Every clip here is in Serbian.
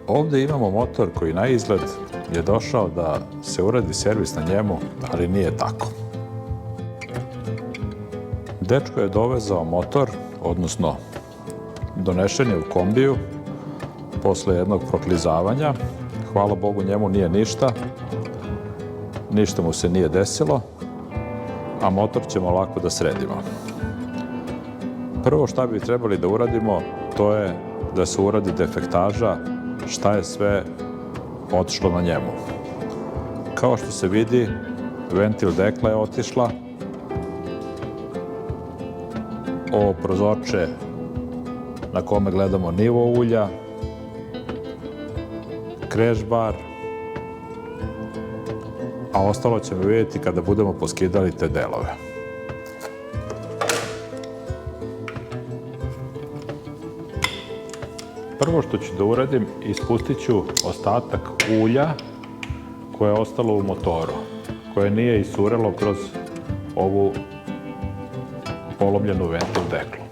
Ovdje imamo motor koji na izgled je došao da se uradi servis na njemu, ali nije tako. Dečko je dovezao motor, odnosno donešen je u kombiju posle jednog proklizavanja. Hvala Bogu, njemu nije ništa mu se nije desilo, a motor ćemo lako da sredimo. Prvo šta bi trebali da uradimo, to je da se uradi defektaža, šta je sve otišlo na njemu. Kao što se vidi, ventil dekla je otišla, ovo prozorče na kome gledamo nivo ulja, crash bar, a ostalo ćemo vidjeti kada budemo poskidali te delove. Prvo što ću da uradim, ispustit ću ostatak ulja koje je ostalo u motoru, koje nije isurelo kroz ovu polomljenu ventil deklu.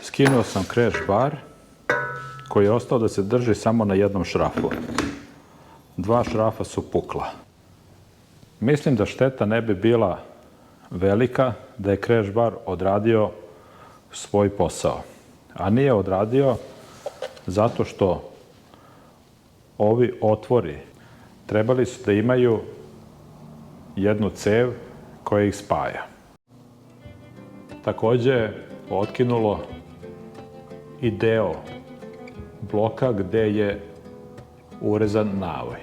Skinuo sam crash bar koji je ostao da se drži samo na jednom šrafu. Dva šrafa su pukla. Mislim da šteta ne bi bila velika da je crash bar odradio svoj posao. A nije odradio zato što ovi otvori trebali su da imaju jednu cev koja ih spaja. Takođe je otkinulo i deo bloka gde je urezan navoj.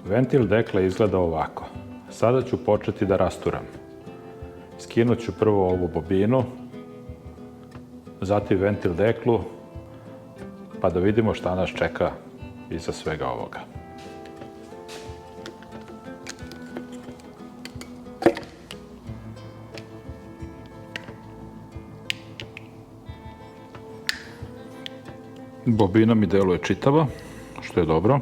Ventil dekla izgleda ovako. Sada ću početi da rasturam. Skinut ću prvo ovu bobinu, zatim ventil deklu, pa da vidimo šta nas čeka iza svega ovoga. Bobina mi deluje čitava, što je dobro.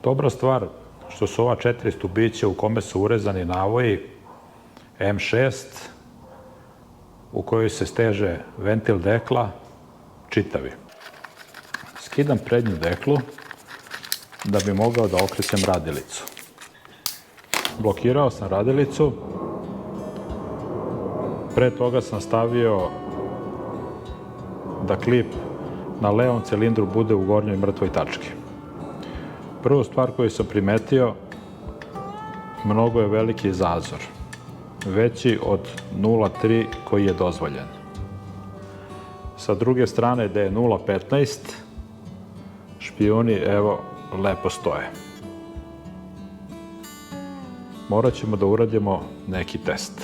Dobra stvar što su ova 4 stubića u kome su urezani navoji M6 u kojoj se steže ventil dekla čitavi. Skidam prednju deklu da bi mogao da okrećem radilicu. Blokirao sam radilicu, pre toga sam stavio da klip na levom cilindru bude u gornjoj mrtvoj tački. Prvu stvar koju sam primetio, mnogo je veliki zazor, veći od 0,3 koji je dozvoljen. Sa druge strane gde je 0,15, špijuni, evo, lepo stoje. Morat ćemo da uradimo neki test.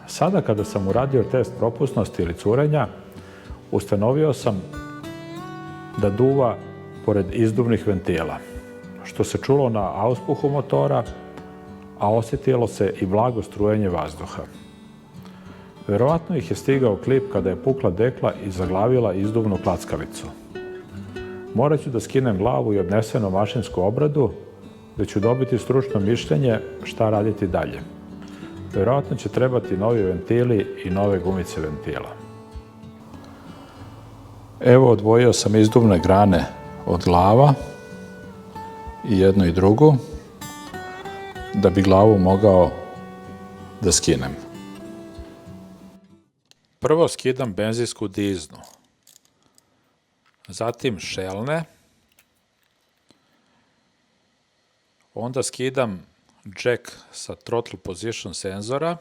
Sada kada sam uradio test propusnosti ili curenja, ustanovio sam da duva pored izduvnih ventila, što se čulo na auspuhu motora, a osjetilo se i blago strujenje vazduha. Verovatno ih je stigao klip kada je pukla dekla i zaglavila izduvnu klackavicu. Morat ću da skinem glavu i odnesem na mašinsku obradu, gde ću dobiti stručno mišljenje šta raditi dalje. Verovatno će trebati novi ventili i nove gumice ventila. Evo, odvojio sam izduvne grane od glava, i jednu i drugu, da bi glavu mogao da skinem. Prvo skidam benzinsku diznu, zatim šelne, onda skidam jack sa throttle position senzora,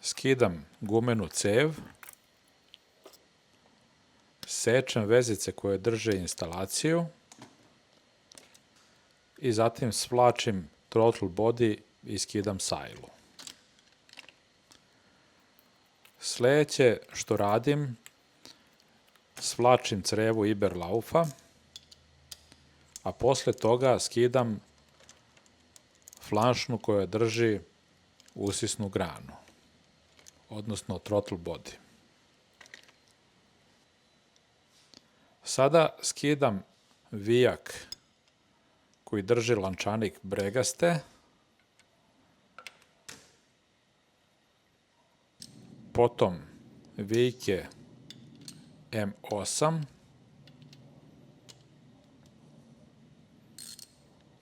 skidam gumenu cev, sečem vezice koje drže instalaciju i zatim svlačim throttle body i skidam sajlu. Sljedeće što radim, svlačim crevu Iberlaufa, a posle toga skidam flanšnu koja drži usisnu granu, odnosno throttle body. Sada skidam vijak koji drži lančanik bregaste, potom vijke M8,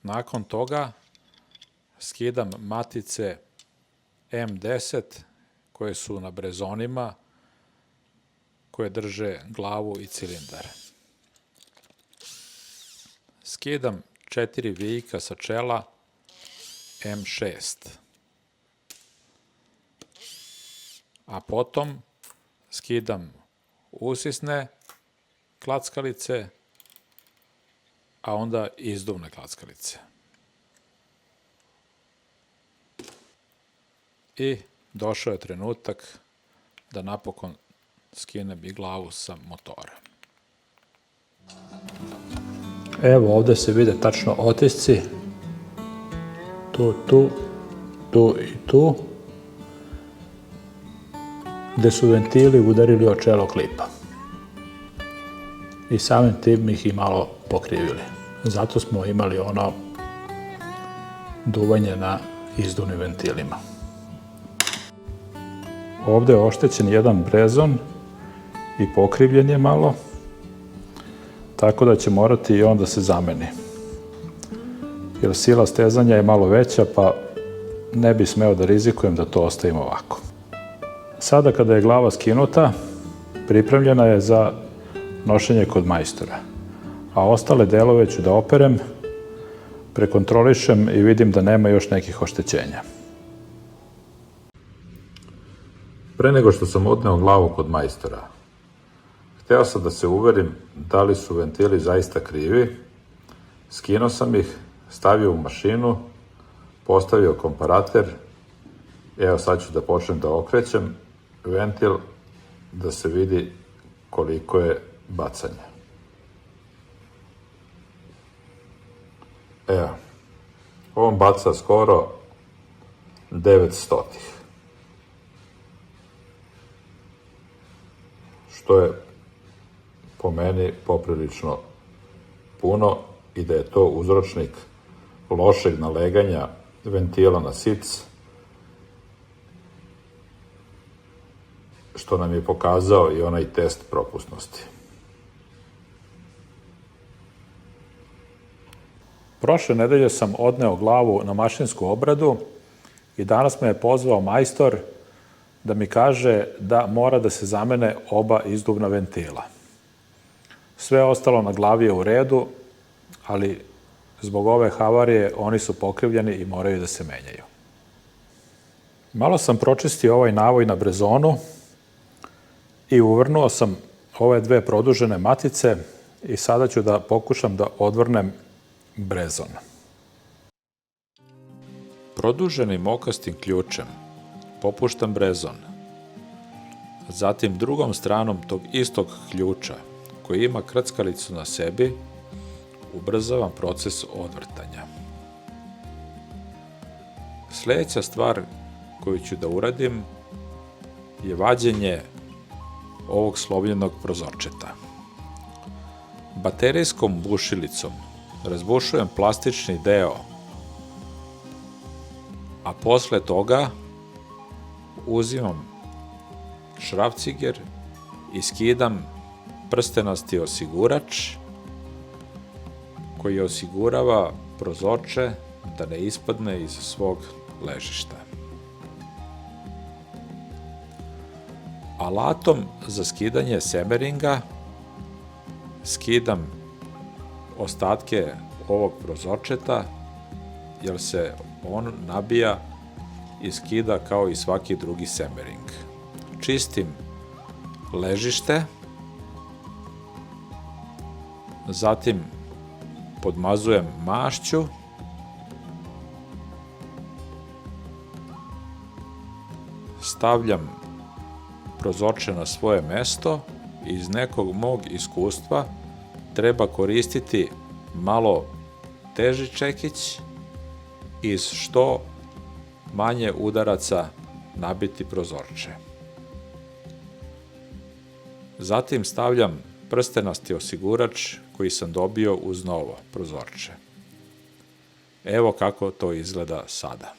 nakon toga skidam matice M10 koje su na brezonima, koje drže glavu i cilindar. Skidam 4 vijka sa čela M6. A potom skidam usisne klackalice, a onda izduvne klackalice. I došao je trenutak da napokon skinem i glavu sa motora. Evo ovdje se vide tačno otisci. Tu i tu. Gde su ventili udarili o čelo klipa. I samim tim ih i malo pokrivili. Zato smo imali ono duvanje na izduvnim ventilima. Ovdje je oštećen jedan brezon i pokrivljen je malo, tako da će morati i on da se zameni. Jer sila stezanja je malo veća, pa ne bi smeo da rizikujem da to ostavim ovako. Sada kada je glava skinuta, pripremljena je za nošenje kod majstora, a ostale delove ću da operem, prekontrolišem i vidim da nema još nekih oštećenja. Pre nego što sam odneo glavu kod majstora, hteo sam da se uverim da li su ventili zaista krivi. Skinuo sam ih, stavio u mašinu, postavio komparater. Evo sad ću da počnem da okrećem ventil da se vidi koliko je bacanja. Evo, on baca skoro 900. Što je po meni poprilično puno i da je to uzročnik lošeg naleganja ventila na sic, što nam je pokazao i onaj test propusnosti. Prošle nedelje sam odneo glavu na mašinsku obradu i danas me je pozvao majstor da mi kaže da mora da se zamene oba izduvna ventila. Sve ostalo na glavi je u redu, ali zbog ove havarije oni su pokrivljeni i moraju da se menjaju. Malo sam pročistio ovaj navoj na brezonu i uvrnuo sam ove dve produžene matice i sada ću da pokušam da odvrnem brezon. Produženim okastim ključem popuštam brezon. Zatim drugom stranom tog istog ključa, koji ima krckalicu na sebi, ubrzavam proces odvrtanja. Sljedeća stvar koju ću da uradim je vađenje ovog slovljenog prozorčeta. Baterijskom bušilicom razbušujem plastični deo, a posle toga uzimam šrafciger i skidam prstenasti osigurač koji osigurava prozorče da ne ispadne iz svog ležišta. Alatom za skidanje semeringa skidam ostatke ovog prozorčeta, jer se on nabija i skida kao i svaki drugi semering. Čistim ležište, zatim podmazujem mašću stavljam prozorče na svoje mesto, iz nekog mog iskustva treba koristiti malo teži čekić i što manje udaraca nabiti prozorče. Zatim stavljam prstenasti osigurač koji sam dobio uz novo prozorče. Evo kako to izgleda sada.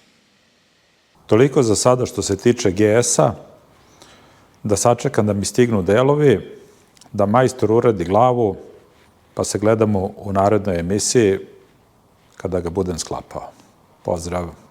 Toliko za sada što se tiče GS-a, da sačekam da mi stignu delovi, da majstor uredi glavu, pa se gledamo u narednoj emisiji kada ga budem sklapao. Pozdrav!